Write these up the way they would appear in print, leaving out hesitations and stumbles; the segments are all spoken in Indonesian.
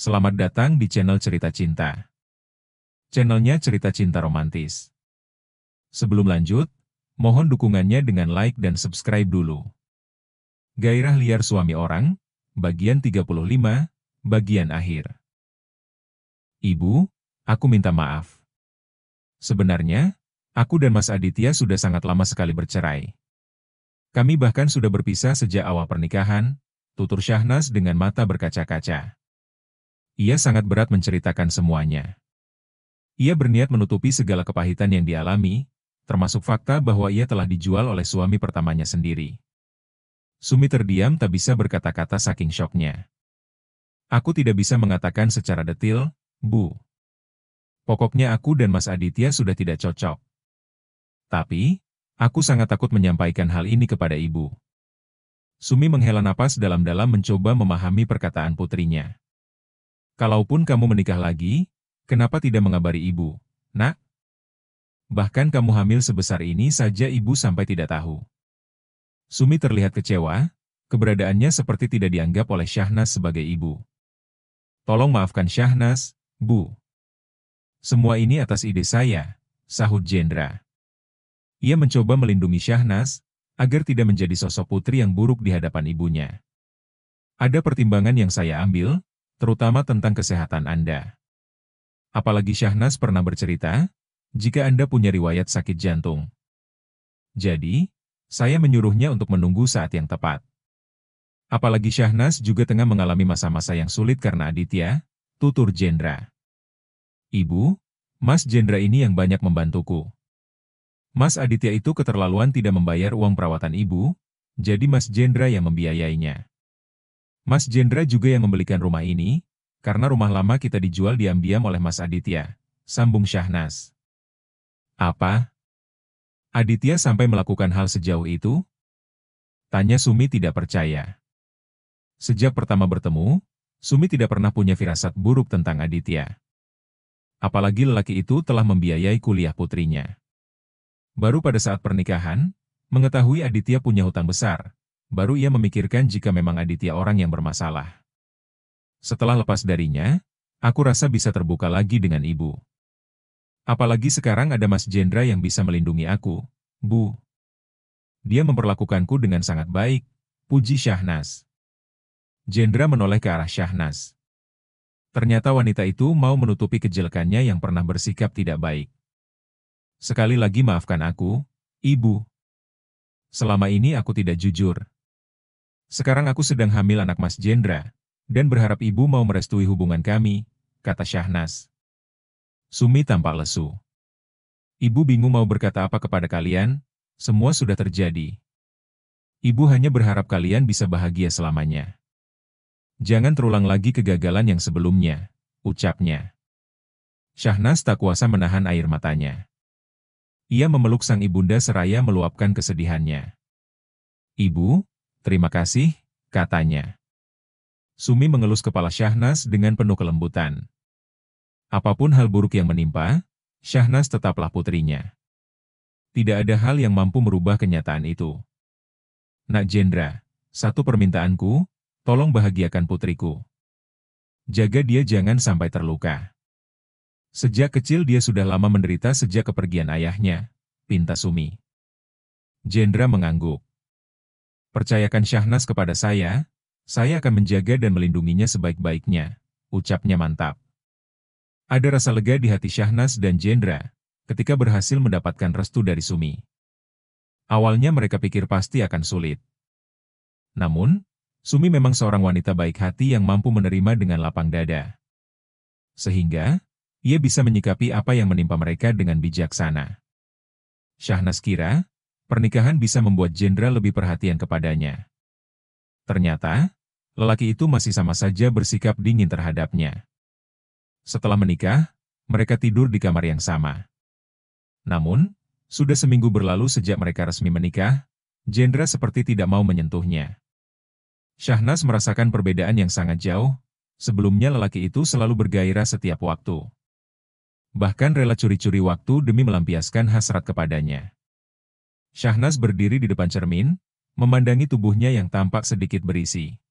Selamat datang di channel Cerita Cinta. Channelnya Cerita Cinta Romantis. Sebelum lanjut, mohon dukungannya dengan like dan subscribe dulu. Gairah liar suami orang, bagian 35, bagian akhir. Ibu, aku minta maaf. Sebenarnya, aku dan Mas Aditya sudah sangat lama sekali bercerai. Kami bahkan sudah berpisah sejak awal pernikahan, tutur Syahnas dengan mata berkaca-kaca. Ia sangat berat menceritakan semuanya. Ia berniat menutupi segala kepahitan yang dialami, termasuk fakta bahwa ia telah dijual oleh suami pertamanya sendiri. Sumi terdiam tak bisa berkata-kata saking syoknya. Aku tidak bisa mengatakan secara detil, Bu. Pokoknya aku dan Mas Aditya sudah tidak cocok. Tapi, aku sangat takut menyampaikan hal ini kepada Ibu. Sumi menghela napas dalam-dalam mencoba memahami perkataan putrinya. Kalaupun kamu menikah lagi, kenapa tidak mengabari Ibu, Nak? Bahkan kamu hamil sebesar ini saja Ibu sampai tidak tahu. Sumi terlihat kecewa, keberadaannya seperti tidak dianggap oleh Syahnas sebagai ibu. Tolong maafkan Syahnas, Bu. Semua ini atas ide saya, sahut Jendra. Ia mencoba melindungi Syahnas, agar tidak menjadi sosok putri yang buruk di hadapan ibunya. Ada pertimbangan yang saya ambil, terutama tentang kesehatan Anda. Apalagi Syahnas pernah bercerita, jika Anda punya riwayat sakit jantung. Jadi, saya menyuruhnya untuk menunggu saat yang tepat. Apalagi Syahnas juga tengah mengalami masa-masa yang sulit karena Aditya, tutur Jendra. Ibu, Mas Jendra ini yang banyak membantuku. Mas Aditya itu keterlaluan tidak membayar uang perawatan Ibu, jadi Mas Jendra yang membiayainya. Mas Jendra juga yang membelikan rumah ini, karena rumah lama kita dijual diam-diam oleh Mas Aditya, sambung Syahnas. Apa? Aditya sampai melakukan hal sejauh itu? Tanya Sumi tidak percaya. Sejak pertama bertemu, Sumi tidak pernah punya firasat buruk tentang Aditya. Apalagi lelaki itu telah membiayai kuliah putrinya. Baru pada saat pernikahan, mengetahui Aditya punya hutang besar, baru ia memikirkan jika memang Aditya orang yang bermasalah. Setelah lepas darinya, aku rasa bisa terbuka lagi dengan Ibu. Apalagi sekarang ada Mas Jendra yang bisa melindungi aku, Bu. Dia memperlakukanku dengan sangat baik, puji Syahnas. Jendra menoleh ke arah Syahnas. Ternyata wanita itu mau menutupi kejelekannya yang pernah bersikap tidak baik. Sekali lagi maafkan aku, Ibu. Selama ini aku tidak jujur. Sekarang aku sedang hamil anak Mas Jendra, dan berharap Ibu mau merestui hubungan kami, kata Syahnas. Sumi tampak lesu. Ibu bingung mau berkata apa kepada kalian, semua sudah terjadi. Ibu hanya berharap kalian bisa bahagia selamanya. Jangan terulang lagi kegagalan yang sebelumnya, ucapnya. Syahnas tak kuasa menahan air matanya. Ia memeluk sang ibunda seraya meluapkan kesedihannya. Ibu, terima kasih, katanya. Sumi mengelus kepala Syahnas dengan penuh kelembutan. Apapun hal buruk yang menimpa, Syahnas tetaplah putrinya. Tidak ada hal yang mampu merubah kenyataan itu. Nak Jendra, satu permintaanku, tolong bahagiakan putriku. Jaga dia jangan sampai terluka. Sejak kecil dia sudah lama menderita sejak kepergian ayahnya, pinta Sumi. Jendra mengangguk. Percayakan Syahnas kepada saya akan menjaga dan melindunginya sebaik-baiknya, ucapnya mantap. Ada rasa lega di hati Syahnas dan Jendra, ketika berhasil mendapatkan restu dari Sumi. Awalnya mereka pikir pasti akan sulit. Namun, Sumi memang seorang wanita baik hati yang mampu menerima dengan lapang dada. Sehingga, ia bisa menyikapi apa yang menimpa mereka dengan bijaksana. Syahnas kira, pernikahan bisa membuat Jendra lebih perhatian kepadanya. Ternyata, lelaki itu masih sama saja bersikap dingin terhadapnya. Setelah menikah, mereka tidur di kamar yang sama. Namun, sudah seminggu berlalu sejak mereka resmi menikah, Jendra seperti tidak mau menyentuhnya. Syahnas merasakan perbedaan yang sangat jauh, sebelumnya lelaki itu selalu bergairah setiap waktu. Bahkan rela curi-curi waktu demi melampiaskan hasrat kepadanya. Syahnas berdiri di depan cermin, memandangi tubuhnya yang tampak sedikit berisi.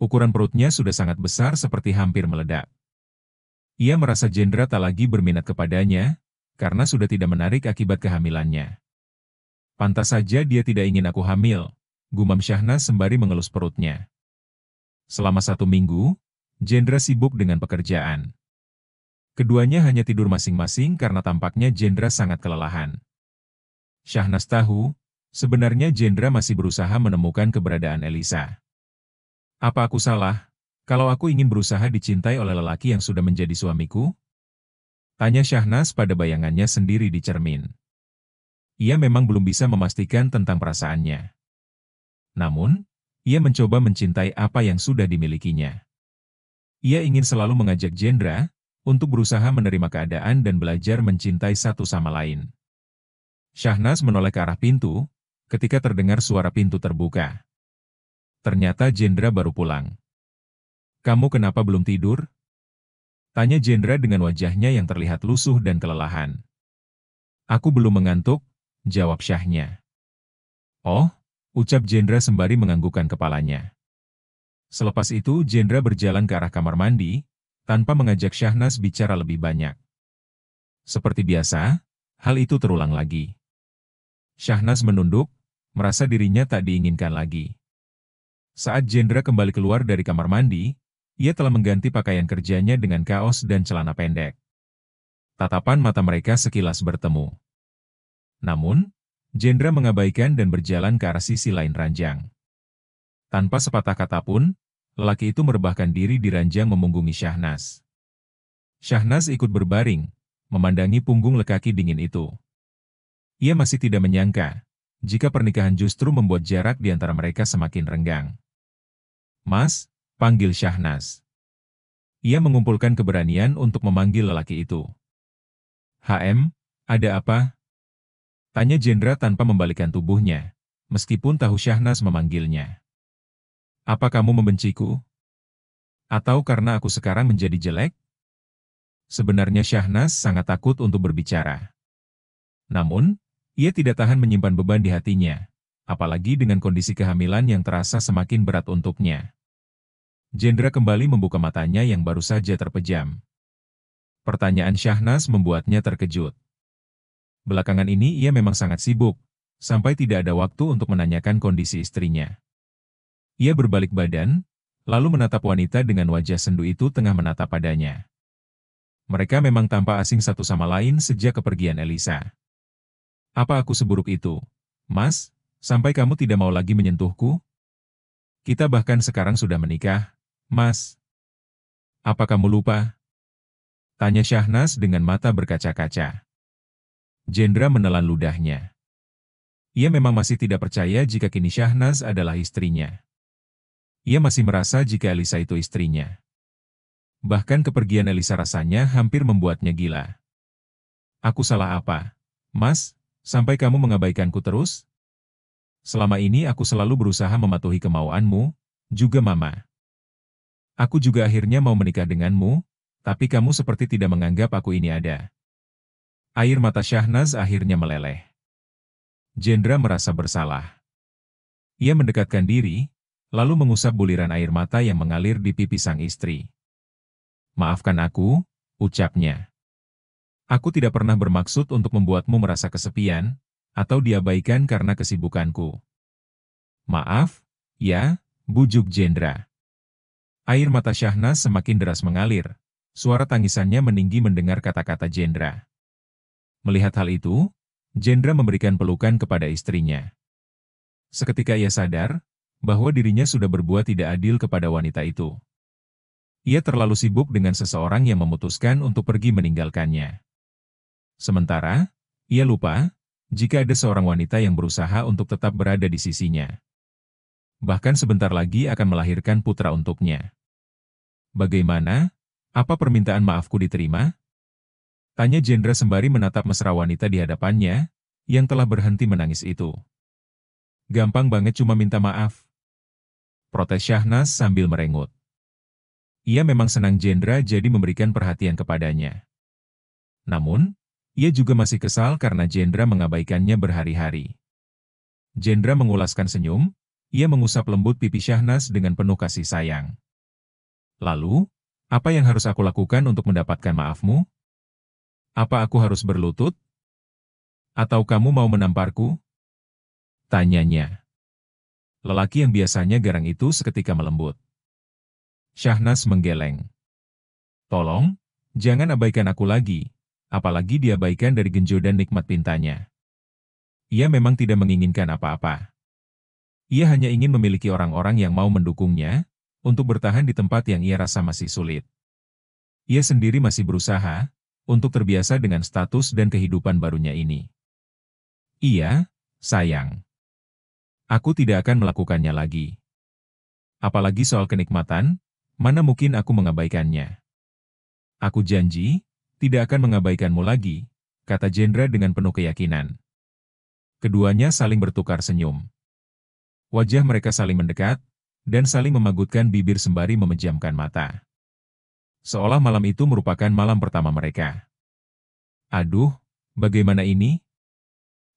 Ukuran perutnya sudah sangat besar seperti hampir meledak. Ia merasa Jendra tak lagi berminat kepadanya, karena sudah tidak menarik akibat kehamilannya. Pantas saja dia tidak ingin aku hamil, gumam Syahnas sembari mengelus perutnya. Selama 1 minggu, Jendra sibuk dengan pekerjaan. Keduanya hanya tidur masing-masing karena tampaknya Jendra sangat kelelahan. Syahnas tahu, sebenarnya Jendra masih berusaha menemukan keberadaan Elisa. Apa aku salah, kalau aku ingin berusaha dicintai oleh lelaki yang sudah menjadi suamiku? Tanya Syahnas pada bayangannya sendiri di cermin. Ia memang belum bisa memastikan tentang perasaannya. Namun, ia mencoba mencintai apa yang sudah dimilikinya. Ia ingin selalu mengajak Jendra untuk berusaha menerima keadaan dan belajar mencintai satu sama lain. Syahnas menoleh ke arah pintu, ketika terdengar suara pintu terbuka. Ternyata Jendra baru pulang. "Kamu kenapa belum tidur?" Tanya Jendra dengan wajahnya yang terlihat lusuh dan kelelahan. "Aku belum mengantuk," jawab Syahnya. "Oh," ucap Jendra sembari menganggukkan kepalanya. Selepas itu Jendra berjalan ke arah kamar mandi, tanpa mengajak Syahnas bicara lebih banyak. Seperti biasa, hal itu terulang lagi. Syahnas menunduk, merasa dirinya tak diinginkan lagi. Saat Jendra kembali keluar dari kamar mandi, ia telah mengganti pakaian kerjanya dengan kaos dan celana pendek. Tatapan mata mereka sekilas bertemu. Namun, Jendra mengabaikan dan berjalan ke arah sisi lain ranjang. Tanpa sepatah kata pun, lelaki itu merebahkan diri di ranjang memunggungi Syahnas. Syahnas ikut berbaring, memandangi punggung lelaki dingin itu. Ia masih tidak menyangka, jika pernikahan justru membuat jarak di antara mereka semakin renggang. "Mas," panggil Syahnas. Ia mengumpulkan keberanian untuk memanggil lelaki itu. "HM, ada apa?" Tanya Jendra tanpa membalikkan tubuhnya, meskipun tahu Syahnas memanggilnya. "Apa kamu membenciku? Atau karena aku sekarang menjadi jelek?" Sebenarnya Syahnas sangat takut untuk berbicara. Namun, ia tidak tahan menyimpan beban di hatinya, apalagi dengan kondisi kehamilan yang terasa semakin berat untuknya. Jendra kembali membuka matanya yang baru saja terpejam. Pertanyaan Syahnas membuatnya terkejut. Belakangan ini ia memang sangat sibuk, sampai tidak ada waktu untuk menanyakan kondisi istrinya. Ia berbalik badan, lalu menatap wanita dengan wajah sendu itu tengah menatap padanya. Mereka memang tampak asing satu sama lain sejak kepergian Elisa. "Apa aku seburuk itu, Mas, sampai kamu tidak mau lagi menyentuhku? Kita bahkan sekarang sudah menikah, Mas. Apa kamu lupa?" Tanya Syahnas dengan mata berkaca-kaca. Jendra menelan ludahnya. Ia memang masih tidak percaya jika kini Syahnas adalah istrinya. Ia masih merasa jika Elisa itu istrinya. Bahkan kepergian Elisa rasanya hampir membuatnya gila. "Aku salah apa, Mas, sampai kamu mengabaikanku terus? Selama ini aku selalu berusaha mematuhi kemauanmu, juga Mama. Aku juga akhirnya mau menikah denganmu, tapi kamu seperti tidak menganggap aku ini ada." Air mata Syahnas akhirnya meleleh. Jendra merasa bersalah. Ia mendekatkan diri, lalu mengusap buliran air mata yang mengalir di pipi sang istri. "Maafkan aku," ucapnya. "Aku tidak pernah bermaksud untuk membuatmu merasa kesepian, atau diabaikan karena kesibukanku." "Maaf, ya," bujuk Jendra. Air mata Syahnas semakin deras mengalir, suara tangisannya meninggi mendengar kata-kata Jendra. Melihat hal itu, Jendra memberikan pelukan kepada istrinya. Seketika ia sadar, bahwa dirinya sudah berbuat tidak adil kepada wanita itu. Ia terlalu sibuk dengan seseorang yang memutuskan untuk pergi meninggalkannya. Sementara, ia lupa, jika ada seorang wanita yang berusaha untuk tetap berada di sisinya. Bahkan sebentar lagi akan melahirkan putra untuknya. "Bagaimana? Apa permintaan maafku diterima?" Tanya Jendra sembari menatap mesra wanita di hadapannya, yang telah berhenti menangis itu. "Gampang banget cuma minta maaf," protes Syahnas sambil merengut. Ia memang senang Jendra jadi memberikan perhatian kepadanya. Namun, ia juga masih kesal karena Jendra mengabaikannya berhari-hari. Jendra mengulaskan senyum, Ia mengusap lembut pipi Syahnas dengan penuh kasih sayang. Lalu, apa yang harus aku lakukan untuk mendapatkan maafmu? Apa aku harus berlutut? Atau kamu mau menamparku? Tanyanya. Lelaki yang biasanya garang itu seketika melembut. Syahnas menggeleng. Tolong, jangan abaikan aku lagi, apalagi diabaikan dari genjo dan nikmat pintanya. Ia memang tidak menginginkan apa-apa. Ia hanya ingin memiliki orang-orang yang mau mendukungnya, untuk bertahan di tempat yang ia rasa masih sulit. Ia sendiri masih berusaha, untuk terbiasa dengan status dan kehidupan barunya ini. Iya, sayang. Aku tidak akan melakukannya lagi. Apalagi soal kenikmatan, mana mungkin aku mengabaikannya. Aku janji, tidak akan mengabaikanmu lagi, kata Jendra dengan penuh keyakinan. Keduanya saling bertukar senyum. Wajah mereka saling mendekat, dan saling memagutkan bibir sembari memejamkan mata. Seolah malam itu merupakan malam pertama mereka. Aduh, bagaimana ini?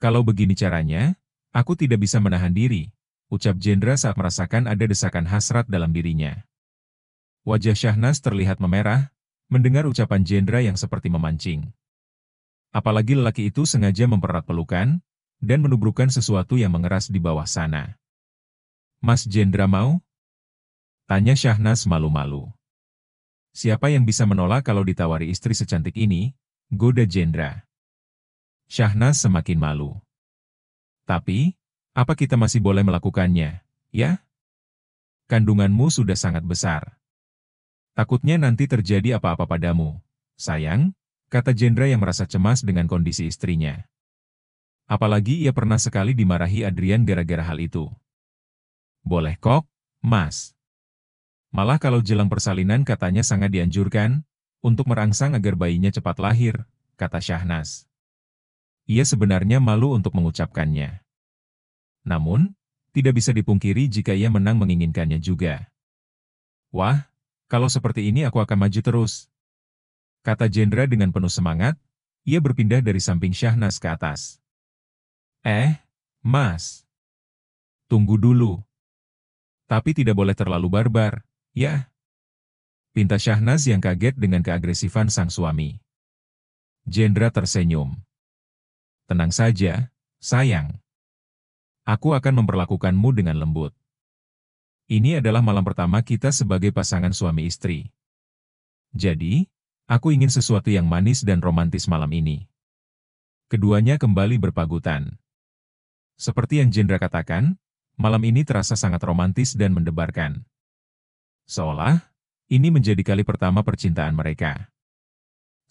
Kalau begini caranya, aku tidak bisa menahan diri, ucap Jendra saat merasakan ada desakan hasrat dalam dirinya. Wajah Syahnas terlihat memerah, mendengar ucapan Jendra yang seperti memancing. Apalagi lelaki itu sengaja mempererat pelukan, dan menubrukkan sesuatu yang mengeras di bawah sana. Mas Jendra mau? Tanya Syahnas malu-malu. Siapa yang bisa menolak kalau ditawari istri secantik ini? Goda Jendra. Syahnas semakin malu. Tapi, apa kita masih boleh melakukannya, ya? Kandunganmu sudah sangat besar. Takutnya nanti terjadi apa-apa padamu, sayang, kata Jendra yang merasa cemas dengan kondisi istrinya. Apalagi ia pernah sekali dimarahi Adrian gara-gara hal itu. Boleh kok, Mas. Malah kalau jelang persalinan katanya sangat dianjurkan, untuk merangsang agar bayinya cepat lahir, kata Syahnas. Ia sebenarnya malu untuk mengucapkannya. Namun, tidak bisa dipungkiri jika ia menang menginginkannya juga. Wah, kalau seperti ini aku akan maju terus, kata Jendra dengan penuh semangat, ia berpindah dari samping Syahnas ke atas. Mas. Tunggu dulu. Tapi tidak boleh terlalu barbar, ya? Pinta Syahnas yang kaget dengan keagresifan sang suami. Jendra tersenyum. Tenang saja, sayang. Aku akan memperlakukanmu dengan lembut. Ini adalah malam pertama kita sebagai pasangan suami istri. Jadi, aku ingin sesuatu yang manis dan romantis malam ini. Keduanya kembali berpagutan. Seperti yang Jendra katakan, malam ini terasa sangat romantis dan mendebarkan. Seolah, ini menjadi kali pertama percintaan mereka.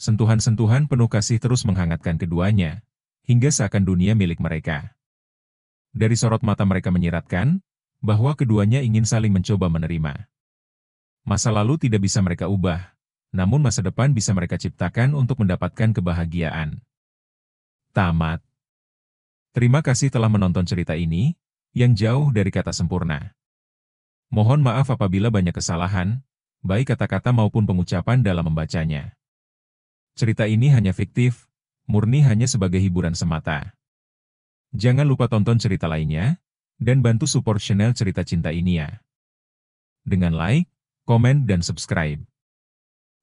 Sentuhan-sentuhan penuh kasih terus menghangatkan keduanya, hingga seakan dunia milik mereka. Dari sorot mata mereka menyiratkan, bahwa keduanya ingin saling mencoba menerima. Masa lalu tidak bisa mereka ubah, namun masa depan bisa mereka ciptakan untuk mendapatkan kebahagiaan. Tamat. Terima kasih telah menonton cerita ini, yang jauh dari kata sempurna. Mohon maaf apabila banyak kesalahan, baik kata-kata maupun pengucapan dalam membacanya. Cerita ini hanya fiktif, murni hanya sebagai hiburan semata. Jangan lupa tonton cerita lainnya, dan bantu support channel Cerita Cinta ini ya. Dengan like, komen, dan subscribe.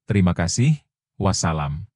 Terima kasih, wassalam.